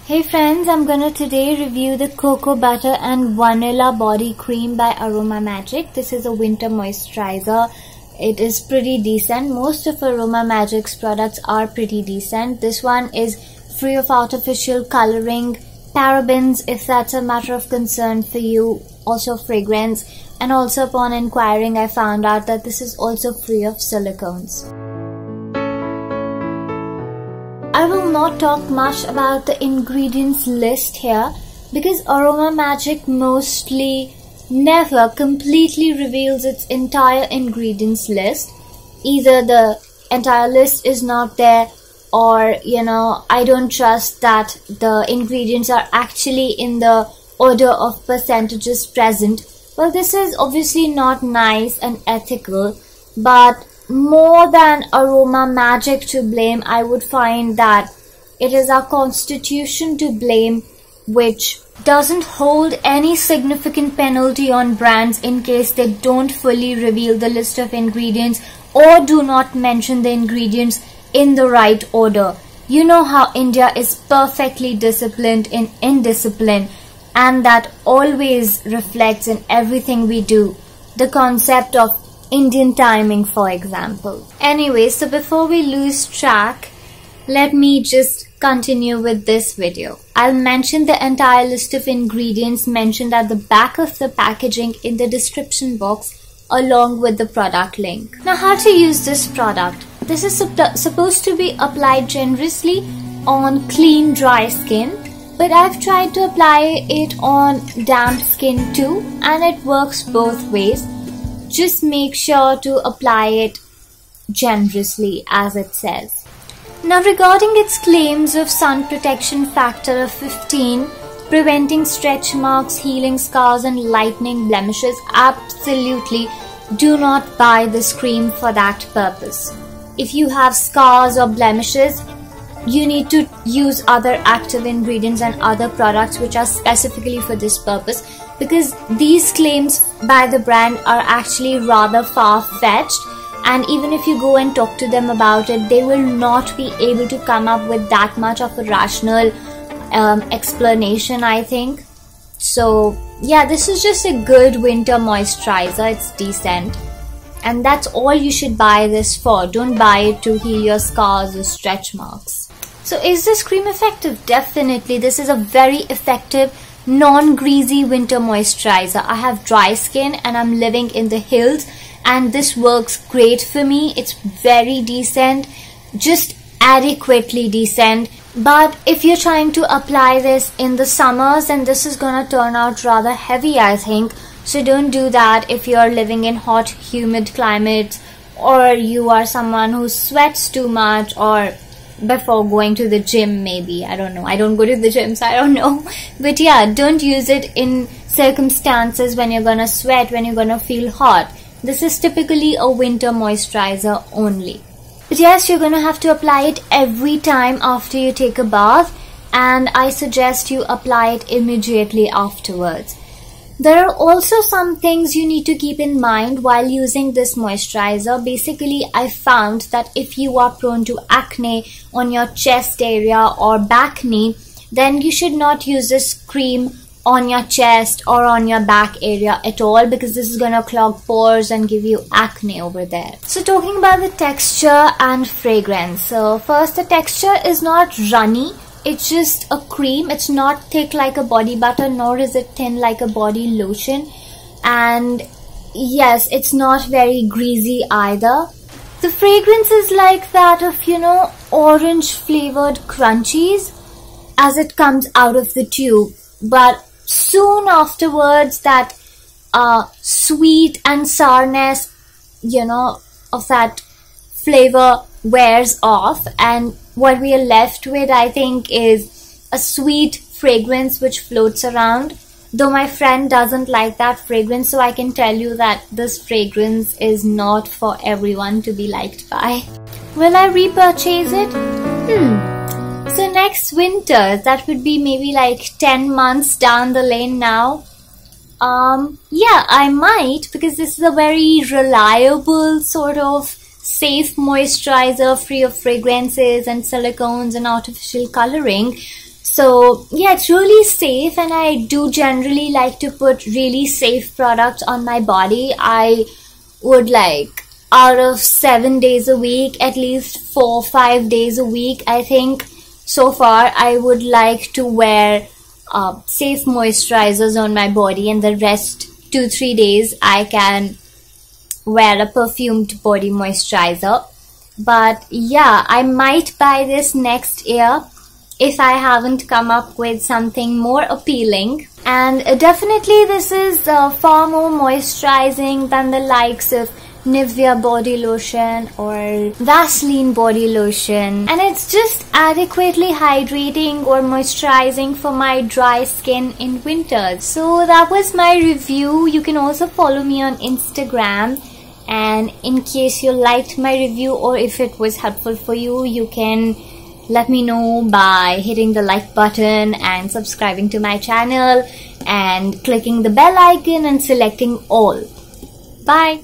Hey friends, I'm gonna today review the Cocoa Butter and Vanilla Body Cream by Aroma Magic. This is a winter moisturizer. It is pretty decent. Most of Aroma Magic's products are pretty decent. This one is free of artificial coloring, parabens if that's a matter of concern for you, also fragrance, and also upon inquiring I found out that this is also free of silicones. I will not talk much about the ingredients list here because Aroma Magic mostly never completely reveals its entire ingredients list. Either the entire list is not there, or I don't trust that the ingredients are actually in the order of percentages present. Well, this is obviously not nice and ethical, but more than Aroma Magic to blame, I would find that it is our constitution to blame, which doesn't hold any significant penalty on brands in case they don't fully reveal the list of ingredients or do not mention the ingredients in the right order. You know how India is perfectly disciplined in indiscipline, and that always reflects in everything we do. The concept of Indian timing, for example. Anyway, so before we lose track, let me just continue with this video. I'll mention the entire list of ingredients mentioned at the back of the packaging in the description box along with the product link. Now, how to use this product. This is supposed to be applied generously on clean, dry skin, but I've tried to apply it on damp skin too, and it works both ways. Just make sure to apply it generously as it says. Now, regarding its claims of sun protection factor of 15, preventing stretch marks, healing scars and lightening blemishes, absolutely do not buy this cream for that purpose. If you have scars or blemishes, you need to use other active ingredients and other products which are specifically for this purpose, because these claims by the brand are actually rather far-fetched, and even if you go and talk to them about it, they will not be able to come up with that much of a rational explanation, I think. So yeah, this is just a good winter moisturizer. It's decent, and that's all you should buy this for. Don't buy it to heal your scars or stretch marks. So is this cream effective? Definitely. This is a very effective non-greasy winter moisturizer. I have dry skin and I'm living in the hills, and this works great for me. It's very decent, just adequately decent. But if you're trying to apply this in the summers, then this is gonna turn out rather heavy, I think. So don't do that if you're living in hot, humid climates, or you are someone who sweats too much, or before going to the gym maybe. I don't know. I don't go to the gym, so I don't know. But yeah, don't use it in circumstances when you're gonna sweat, when you're gonna feel hot. This is typically a winter moisturizer only. But yes, you're gonna have to apply it every time after you take a bath, and I suggest you apply it immediately afterwards. There are also some things you need to keep in mind while using this moisturizer. Basically, I found that if you are prone to acne on your chest area or back knee, then you should not use this cream on your chest or on your back area at all, because this is gonna clog pores and give you acne over there. So talking about the texture and fragrance. So first, the texture is not runny. It's just a cream. It's not thick like a body butter, nor is it thin like a body lotion. And yes, it's not very greasy either. The fragrance is like that of, orange flavored crunchies as it comes out of the tube. But soon afterwards, that sweet and sourness, of that flavor wears off, and what we are left with, I think, is a sweet fragrance which floats around. Though my friend doesn't like that fragrance, so I can tell you that this fragrance is not for everyone to be liked by. Will I repurchase it? So next winter, that would be maybe like 10 months down the lane now. Yeah, I might, because this is a very reliable sort of safe moisturizer free of fragrances and silicones and artificial coloring. So yeah, it's really safe, and I do generally like to put really safe products on my body. I would like, out of 7 days a week, at least 4-5 days a week, I think so far I would like to wear safe moisturizers on my body, and the rest 2-3 days I can wear a perfumed body moisturizer. But yeah, I might buy this next year if I haven't come up with something more appealing. And definitely this is far more moisturizing than the likes of Nivea body lotion or Vaseline body lotion, and it's just adequately hydrating or moisturizing for my dry skin in winters. So that was my review. You can also follow me on Instagram, and in case you liked my review or if it was helpful for you, you can let me know by hitting the like button and subscribing to my channel and clicking the bell icon and selecting all. Bye.